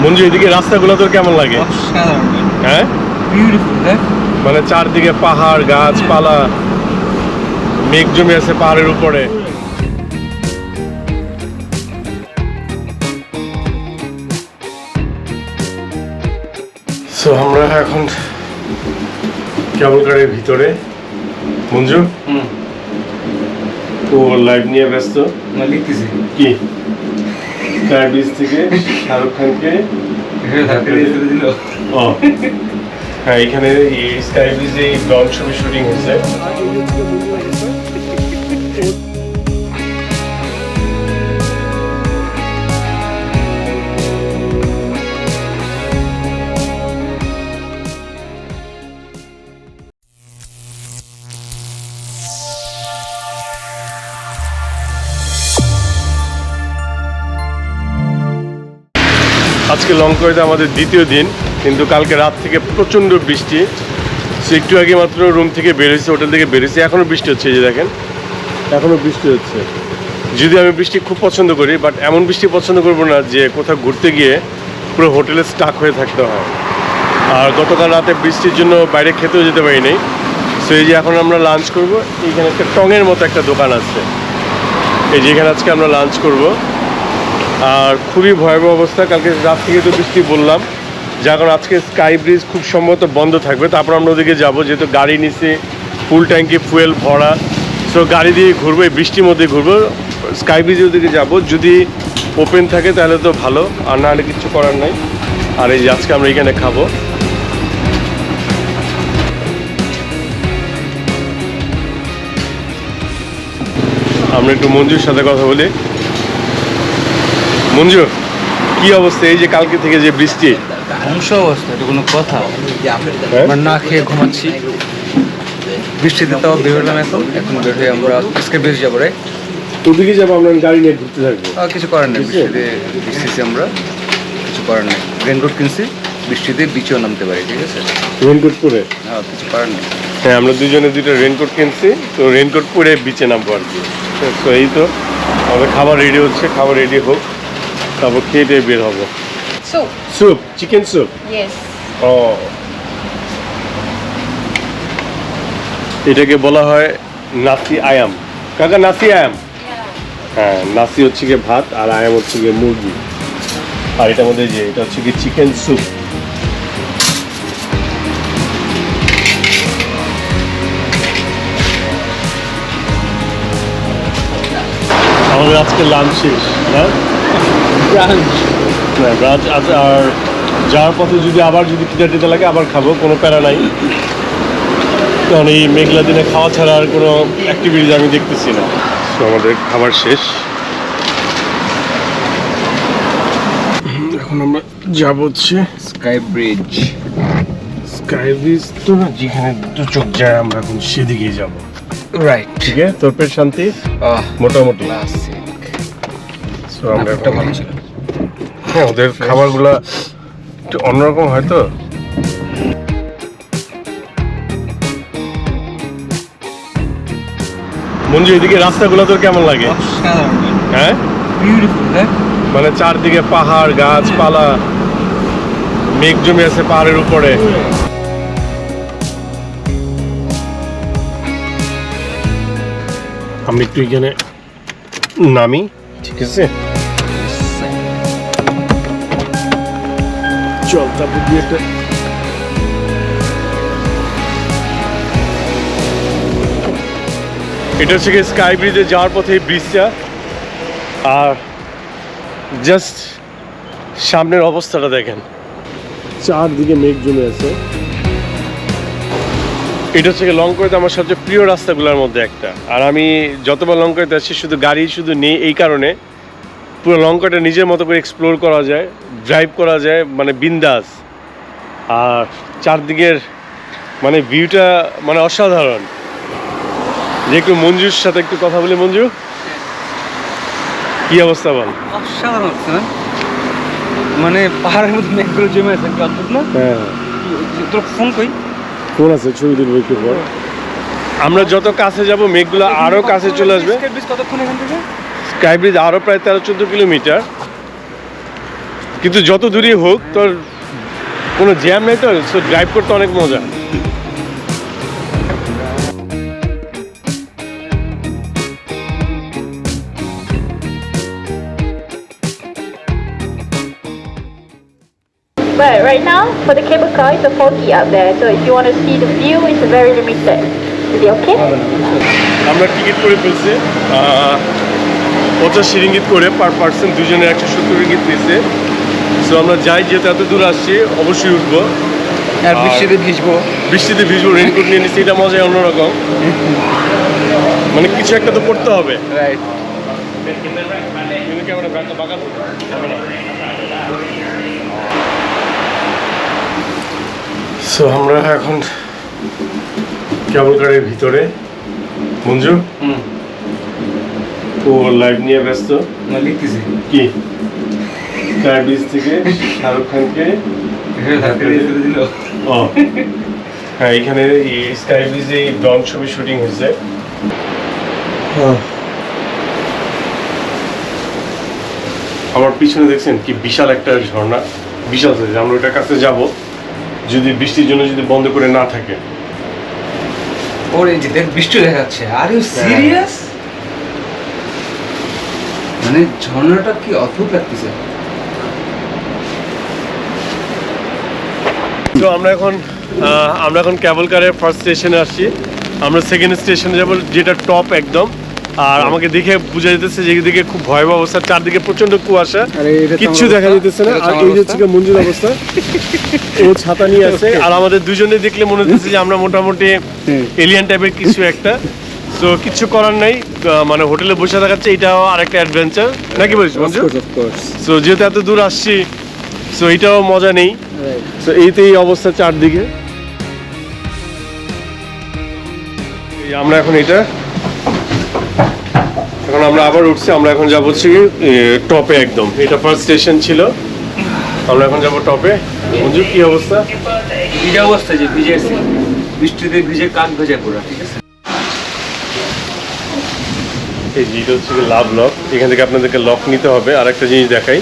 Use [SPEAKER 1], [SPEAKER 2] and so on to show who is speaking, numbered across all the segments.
[SPEAKER 1] মঞ্জু, এদিকে রাস্তাগুলো তোর কেমন লাগে? হ্যাঁ, মানে চারদিকে পাহাড়, গাছপালা, মেঘ জমে আছে পাহাড়ের উপরে। সো আমরা এখন কেবলকারের ভিতরে। মঞ্জু ও লাইভ নিয়ে ব্যস্ত।
[SPEAKER 2] লিখতেছি
[SPEAKER 1] কি স্কাই ব্রিজ থেকে শাহরুখ খানকে
[SPEAKER 2] দিল।
[SPEAKER 1] ও হ্যাঁ, এখানে স্কাই ব্রিজে ড্রোন ছবি শুটিং হয়েছে। আজকে লংকয়েতে আমাদের দ্বিতীয় দিন, কিন্তু কালকে রাত থেকে প্রচণ্ড বৃষ্টি। সে একটু আগে মাত্র রুম থেকে বেরোয়েছে, হোটেল থেকে বেরোয়েছে, এখনও বৃষ্টি হচ্ছে। এই যে দেখেন, এখনও বৃষ্টি হচ্ছে। যদি আমি বৃষ্টি খুব পছন্দ করি, বাট এমন বৃষ্টি পছন্দ করবো না যে কোথাও ঘুরতে গিয়ে পুরো হোটেলে স্টাক হয়ে থাকতে হয়। আর গতকাল রাতে বৃষ্টির জন্য বাইরে খেতেও যেতে পারি নাই। সো এই যে এখন আমরা লাঞ্চ করব, এইখানে একটা টঙের মতো একটা দোকান আছে, এই যে এখানে আজকে আমরা লাঞ্চ করব। আর খুবই ভয়াবহ অবস্থা, কালকে রাত থেকে তো বৃষ্টি বললাম, যখন আজকে স্কাই ব্রিজ খুব সম্ভবত বন্ধ থাকবে। তারপর আমরা ওদিকে যাবো, যেহেতু গাড়ি নিচে ফুল ট্যাঙ্কি ফুয়েল ভরা। সো গাড়ি দিয়ে ঘুরবো, এই বৃষ্টির মধ্যে ঘুরবো, স্কাই ব্রিজের ওদিকে যাবো। যদি ওপেন থাকে তাহলে তো ভালো, আর না হলে কিছু করার নাই। আর এই যে আজকে আমরা এখানে খাবো। আমরা একটু মঞ্জুর সাথে কথা বলি। মঞ্জু, কি অবস্থা? এই যে কালকে থেকে যে বৃষ্টি,
[SPEAKER 2] ধ্বংস অবস্থা, এটা কোনো কথা? আমরা না খেয়ে ঘুমাচ্ছি, বৃষ্টিতে তাও বেরোলাম। এখন বের হয়ে আমরা স্কাই ব্রিজ যাবো রে।
[SPEAKER 1] ওদিকে যাবো, আমরা গাড়ি নিয়ে ঘুরতে থাকবো।
[SPEAKER 2] কিছু করার নেই, বৃষ্টিতে ভিজতেছি আমরা, কিছু করার নেই। রেনকোট কিনছি, বৃষ্টিতে বিচেও নামতে পারি, ঠিক আছে?
[SPEAKER 1] রেনকোট পরে?
[SPEAKER 2] কিছু করার নেই।
[SPEAKER 1] হ্যাঁ, আমরা দুজনে দুটো রেনকোট কিনছি, তো রেনকোট পরে বিচে নামবো আর কি। তো এই তো আমাদের খাবার রেডি হচ্ছে, খাবার রেডি হোক, তারপর খেয়ে দিয়ে বের হবো।
[SPEAKER 3] Soup.
[SPEAKER 1] Soup, chicken soup.
[SPEAKER 3] Yes.
[SPEAKER 1] ও, এটাকে বলা হয় নাসি আয়াম। কাকা, নাসি আয়াম? হ্যাঁ, নাসি হচ্ছে গিয়ে ভাত, আর আয়াম হচ্ছে গিয়ে মুরগি। আর এটার মধ্যে যে এটা হচ্ছে গিয়ে চিকেন স্যুপ। আমাদের আজকে লাঞ্চ শেষ না? ব্রাঞ্চ আছে, আর যাওয়ার পথে যদি খিদে টিদে লাগে আবার খাবো, কোনো প্যারা নাই। কারণ এই মেঘলা দিনে খাওয়া ছাড়া আর কোনো অ্যাক্টিভিটিস আমি দেখতেছি না। তো আমাদের খাবার শেষ, এখন আমরা যাবো হচ্ছে
[SPEAKER 2] স্কাই ব্রিজ।
[SPEAKER 1] স্কাই ব্রিজ তো না, যেখানে দু চোখ যায় আমরা এখন সেদিকেই যাবো।
[SPEAKER 2] রাইট,
[SPEAKER 1] ঠিক আছে, তোর পেট শান্তি মোটামুটি। So, আমরা
[SPEAKER 2] একটা ভালো ছিল।
[SPEAKER 1] হ্যাঁ, ওদের খাবারগুলো একটু অন্যরকম হয়তো। মঞ্জু, এদিকে রাস্তাগুলো তোর কেমন লাগে? হ্যাঁ, মানে চারদিকে পাহাড়, গাছপালা, মেঘ জমে আছে পাহাড়ের উপরে। আমি একটু এখানে নামি, ঠিক আছে? চল, তারপর দিয়ে একটা এটা হচ্ছে গিয়ে স্কাই ব্রিজে যাওয়ার পথে এই ব্রিজটা। আর জাস্ট সামনের অবস্থাটা দেখেন, চারদিকে মেঘ জমে আছে। এটা হচ্ছে লংকয়েতে আমার সবচেয়ে প্রিয় রাস্তাগুলোর মধ্যে একটা। আর আমি যতবার লংকয়েতে আসছি, শুধু গাড়ি শুধু নেই এই কারণে, পুরো লংকয়েটা নিজের মতো করে এক্সপ্লোর করা যায়, ড্রাইভ করা যায়, মানে বিন্দাস। আর চারদিকের মানে ভিউটা মানে অসাধারণ। যে একটু মঞ্জুর সাথে একটু কথা বলি। মঞ্জু, কি অবস্থা বল?
[SPEAKER 2] অসাধারণ হচ্ছে না, মানে পাহাড়ের মধ্যে মেঘগুলো জমে আছে, কি অদ্ভুত না?
[SPEAKER 1] হ্যাঁ,
[SPEAKER 2] তোর ফোন কই?
[SPEAKER 1] ফোন আছে, ছবি তুলবো একটু পর। আমরা যত কাছে যাব মেঘগুলো আরো কাছে চলে আসবে।
[SPEAKER 2] কতক্ষণ এখান থেকে?
[SPEAKER 1] স্কাই ব্রিজ আরো প্রায় 13-14 কিলোমিটার। কিন্তু যত দূরই হোক তোর কোনো জ্যাম নেই তো, ড্রাইভ করতে অনেক মজা।
[SPEAKER 3] But right now, for the cable car, it's a 40 out there. So if you want to see the view, it's a very limited. Is it okay?
[SPEAKER 1] আমরা টিকিট করে ফেলছি 50 রিঙ্গিত করে পার পার্সন, দুজনের 170 ringgit নিচ্ছে। So আমরা যাই, যেহেতু এত দূর আসছি অবশ্যই উঠবো,
[SPEAKER 2] আর বৃষ্টিতে ভিজবো,
[SPEAKER 1] রেইনকোট নিয়ে নিচ্ছি, এটা মজাই অন্যরকম। মানে কিছু একটা তো করতে হবে।
[SPEAKER 2] রাইট।
[SPEAKER 1] সো আমরা এখন কেবল কারের ভিতরে। মঞ্জু ও লাইভ নিয়ে ব্যস্ত।
[SPEAKER 2] না লিখতেছি
[SPEAKER 1] কি স্কাই ব্রিজ থেকে শাহরুখ খানকে
[SPEAKER 2] দিল।
[SPEAKER 1] ও হ্যাঁ, এখানে স্কাই ব্রিজে ড্রোন ছবি শুটিং হয়েছে। আমার পিছনে দেখছেন কি বিশাল একটা ঝর্ণা, বিশাল সাইজ। আমরা ওটার কাছে যাব যদি বৃষ্টির জন্য যদি বন্ধ করে না থাকে।
[SPEAKER 2] ওর এই যে দেখ বৃষ্টি দেখা যাচ্ছে। Are you serious? মানে ঝর্ণাটা কি অদ্ভুত লাগতেছে।
[SPEAKER 1] তো আমরা এখন কেবল কারের ফার্স্ট স্টেশনে আসছি। আমরা সেকেন্ড স্টেশনে যাব, যেটা টপ একদম। আর আমাকে দেখে বোঝা যেতেছে যে এদিকে খুব ভয়াবহ অবস্থা, চারদিকে প্রচন্ড কুয়াশা, কিচ্ছু দেখা যেতেছে না। আর এই হচ্ছে মঞ্জুর অবস্থা, ও ছাতা নিয়ে আছে। আর আমাদের দুজনে দেখলে মনে হচ্ছে যে আমরা মোটামুটি এলিয়ান টাইপের কিছু একটা। তো কিছু করার নাই, মানে হোটেলে বসে থাকাচ্ছে, এটাও আরেকটা অ্যাডভেঞ্চার নাকি বলিস মঞ্জু? সো যেহেতু এত দূর আসছি, সো এটাও মজা নেই। তো এই অবস্থা চারদিকে। আমরা এখন আমরা আবার উঠছি। আমরা এখন যাবো হচ্ছে টপে একদম। এটা ফার্স্ট স্টেশন ছিল, আমরা এখন যাবো টপে। মঞ্জু কি অবস্থা?
[SPEAKER 2] ভিজা অবস্থা, যে ভিজেছি বৃষ্টিতে, ভিজে কাক ভেজা পুরো। ঠিক আছে,
[SPEAKER 1] এই যেটা হচ্ছে লাভ লক। এখান থেকে আপনাদেরকে লক নিতে হবে। আর একটা জিনিস দেখাই,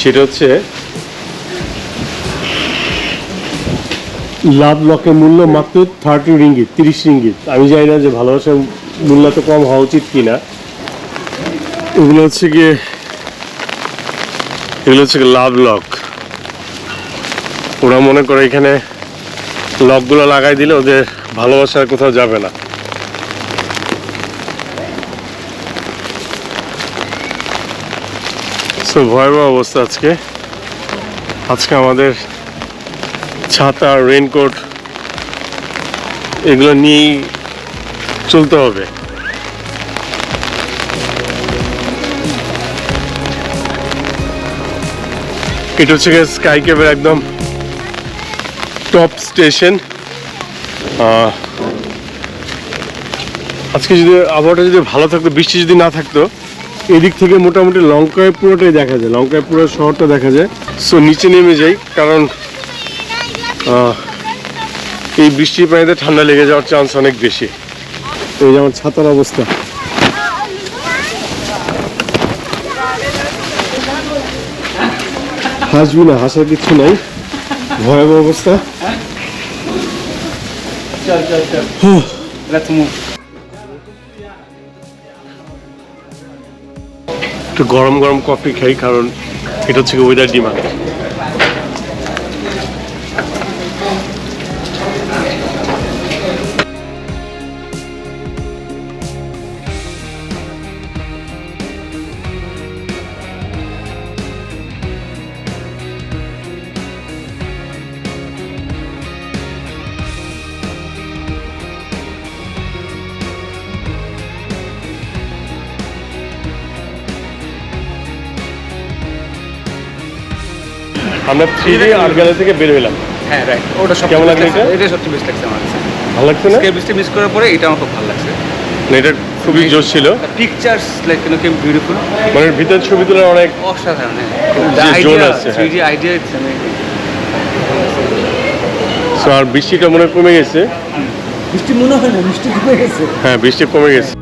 [SPEAKER 1] সেটা হচ্ছে লাভ লকের মূল্য মাত্র 30 রিঙ্গিত, 30 রিঙ্গিত। আমি জানি না যে ভালোবাসার মূল্য তো কম হওয়া উচিত কিনা। এগুলো হচ্ছে লাভ লক। ওরা মনে করে এখানে লকগুলো লাগাই দিলে ওদের ভালোবাসা কোথাও যাবে না। সো ভয়াবহ অবস্থা আজকে আমাদের ছাতা, রেইনকোট এগুলো নিয়েই চলতে হবে। এটা হচ্ছে স্কাই কেবের একদম টপ স্টেশন। আজকে যদি আবহাওয়াটা যদি ভালো থাকতো, বৃষ্টি যদি না থাকতো, এদিক থেকে মোটামুটি লঙ্কায় পুরোটাই দেখা যায়, লঙ্কায় পুরো শহরটা দেখা যায়। সো নিচে নেমে যাই, কারণ এই বৃষ্টির পানিতে ঠান্ডা লেগে যাওয়ার চান্স অনেক বেশি। এই যেমন ছাতার অবস্থা। হাসবি না, হাসার কিছু নাই, ভয়াবহ অবস্থা। একটু গরম গরম কফি খাই, কারণ এটা হচ্ছে ওয়েদার ডিমান্ড। আমরা 3D আর্ট গ্যালারি থেকে বের হলাম।
[SPEAKER 2] হ্যাঁ রাইট, ওটা সব
[SPEAKER 1] কেমন লাগলো এটা?
[SPEAKER 2] এটা সবচেয়ে বেস্ট লাগছে আমার কাছে।
[SPEAKER 1] ভালো লাগছে না?
[SPEAKER 2] স্কেপ বৃষ্টি মিস করার পরে এটা আমার খুব ভালো লাগছে।
[SPEAKER 1] এটা খুবই জোশ ছিল।
[SPEAKER 2] পিকচার্স লাইক কেম বিউটিফুল,
[SPEAKER 1] মানে ভিতর ছবি তোলার অনেক
[SPEAKER 2] অসাধারণ।
[SPEAKER 1] যে জোন আছে,
[SPEAKER 2] 3D আইডিয়া।
[SPEAKER 1] সো আর বৃষ্টিটা মনে হয় কমে গেছে।
[SPEAKER 2] বৃষ্টি মনে হয় না, বৃষ্টি কমে গেছে।
[SPEAKER 1] হ্যাঁ, বৃষ্টি কমে গেছে।